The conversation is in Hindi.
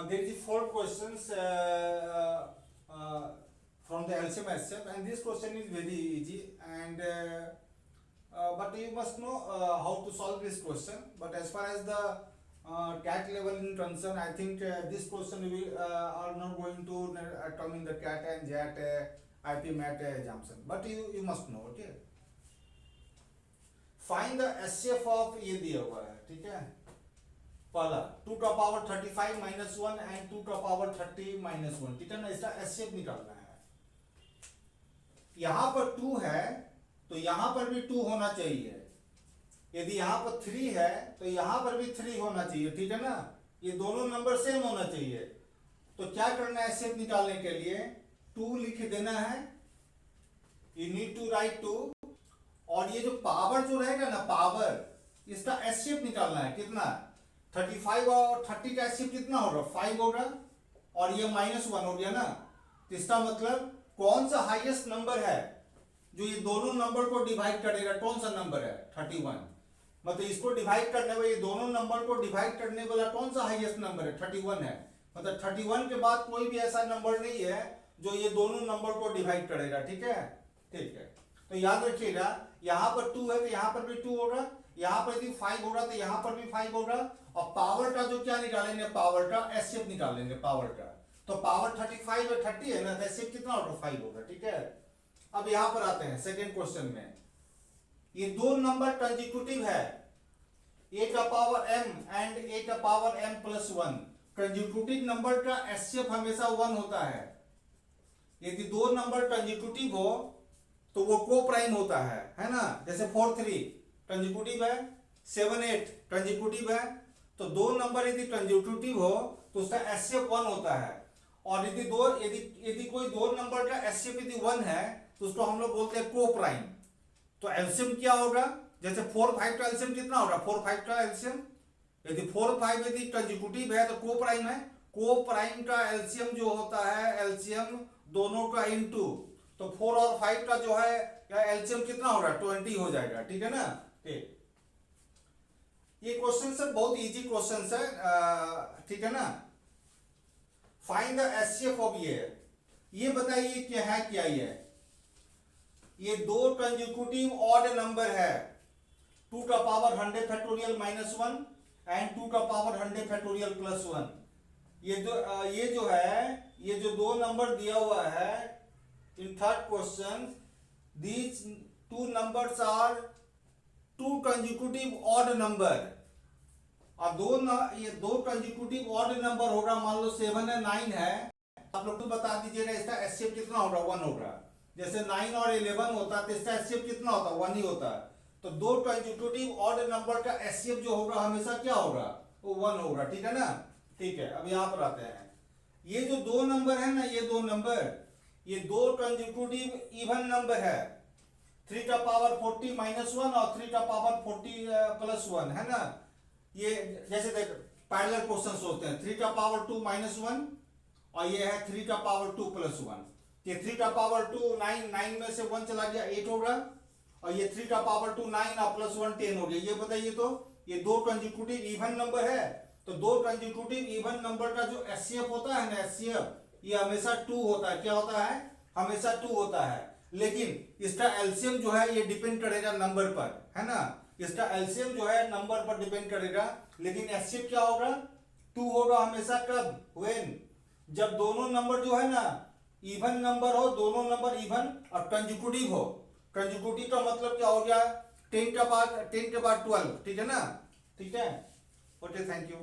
There is 4 questions from the LCM itself, and this question is very easy, and but you must know how to solve this question. But as far as the CAT level is concerned, I think this question will are not going to come in the CAT and JAT IP MAT exams, but you must know. Okay, find the HCF of, ये दिया हुआ है, ठीक है, पहला 2 का पावर 35 माइनस 1 एंड 2 का पावर 30 माइनस 1, ठीक है ना, इसका एचसीएफ निकालना है। यहां पर 2 है तो यहां पर भी 2 होना चाहिए, यदि यहां पर 3 है तो यहां पर भी 3 होना चाहिए, ठीक है ना, ये दोनों नंबर सेम होना चाहिए। तो क्या करना है एचसीएफ निकालने के लिए, 2 लिख देना है, यू नीड टू राइट 2, और ये जो पावर जो रहेगा ना, पावर, इसका एचसीएफ निकालना है, कितना 35 और 30 का एचसीएफ कितना होगा 5 होगा, और ये -1 हो गया ना, तो इसका मतलब कौन सा हाईएस्ट नंबर है जो ये दोनों नंबर को डिवाइड करेगा, कौन सा नंबर है 31, मतलब इसको डिवाइड करने वाला, ये दोनों नंबर को डिवाइड करने वाला कौन सा हाईएस्ट नंबर है 31 है, मतलब 31 के बाद कोई भी ऐसा नंबर नहीं है जो ये दोनों नंबर को डिवाइड करेगा, ठीक है, ठीक है। तो याद रखिएगा, यहां पर 2 है तो यहां पर भी 2 होगा, यहां पर यदि 5 होगा तो यहां पर भी 5 होगा, और पावर का जो क्या निकालेंगे, पावर का एचसीएफ निकालेंगे, पावर का, तो पावर 35 और 30 है ना, तो एचसीएफ कितना होगा 5 होगा, ठीक है। अब यहां पर आते हैं सेकंड क्वेश्चन में, ये दो नंबर कंसेक्यूटिव है, a का पावर m एंड a का power m plus 1, consecutive number का एचसीएफ हमेशा 1 होता है। यदि दो नंबर कंसेक्यूटिव हो तो वो को प्राइम होता है ना, जैसे 4 3 कंसेक्यूटिव है, 7 8 कंसेक्यूटिव है, तो दो नंबर यदि कंसेक्यूटिव हो तो उसका एचसीएफ 1 होता है, और यदि कोई दो नंबर का एचसीएफ यदि 1 है तो उसको हम लोग बोलते हैं को प्राइम। तो एलसीएम क्या होगा, जैसे 4 5 का एलसीएम कितना होगा, 4 5 का एलसीएम, यदि 4 5 यदि कंसेक्यूटिव है तो को प्राइम है, को प्राइम का एलसीएम जो होता है, एलसीएम दोनों का इनटू, तो 4 और 5 का जो है एलसीएम कितना होगा 20 हो जाएगा, ठीक है ना। ठीक, ये क्वेश्चन सर बहुत इजी क्वेश्चन है, ठीक है ना। फाइंड द एचसीएफ ऑफ, ये बताइए क्या है, क्या ये दो कंसेक्यूटिव ऑड नंबर है, 2 का पावर 100 फैक्टोरियल माइनस 1 एंड 2 का पावर 100 फैक्टोरियल प्लस 1, ये जो है, ये जो दो नंबर दिया हुआ है in third question, these two numbers are two consecutive odd number, और ये दो consecutive odd number होगा, मान लो 7 है 9 है, आप लोग तो बता दीजिएगा इसका एचसीएफ कितना होगा, 1 होगा, जैसे 9 और 11 होता है तो इसका एचसीएफ कितना होता है 1 ही होता है, तो दो consecutive odd number का एचसीएफ जो होगा हमेशा क्या होगा, वो 1 होगा, ठीक है ना। ठीक है, अब यहां पर आते हैं, ये जो दो नंबर है ना, ये दो नंबर, ये दो कंसेक्यूटिव इवन नंबर है, 3 का पावर 40 माइनस 1 और 3 का पावर 40 प्लस 1, है ना। ये जैसे देख पैरेलल क्वेश्चन सोचते हैं, 3 का पावर 2 माइनस 1 और ये है 3 का पावर 2 प्लस 1, ये 3 का पावर 2 9 में से 1 चला गया 8 होगा, और ये 3 का पावर 2 9 और प्लस 1 10 हो गया। ये बताइए, तो ये दो कंसेक्यूटिव इवन नंबर है, तो दो कंसेक्यूटिव इवन नंबर का जो एचसीएफ होता है ना, एचसीएफ ये हमेशा 2 होता है, क्या होता है, हमेशा 2 होता है, लेकिन इसका एलसीएम जो है ये डिपेंड करेगा नंबर पर, है ना, इसका एलसीएम जो है नंबर पर डिपेंड करेगा, लेकिन एचसीएफ क्या होगा 2 होगा हमेशा, कब, व्हेन, जब दोनों नंबर जो है ना इवन नंबर हो, दोनों नंबर इवन और कंसेक्यूटिव हो। कंसेक्यूटिव का मतलब क्या हो गया, 10 के बाद 12, ठीक है ना, ठीक है, ओके, थैंक यू।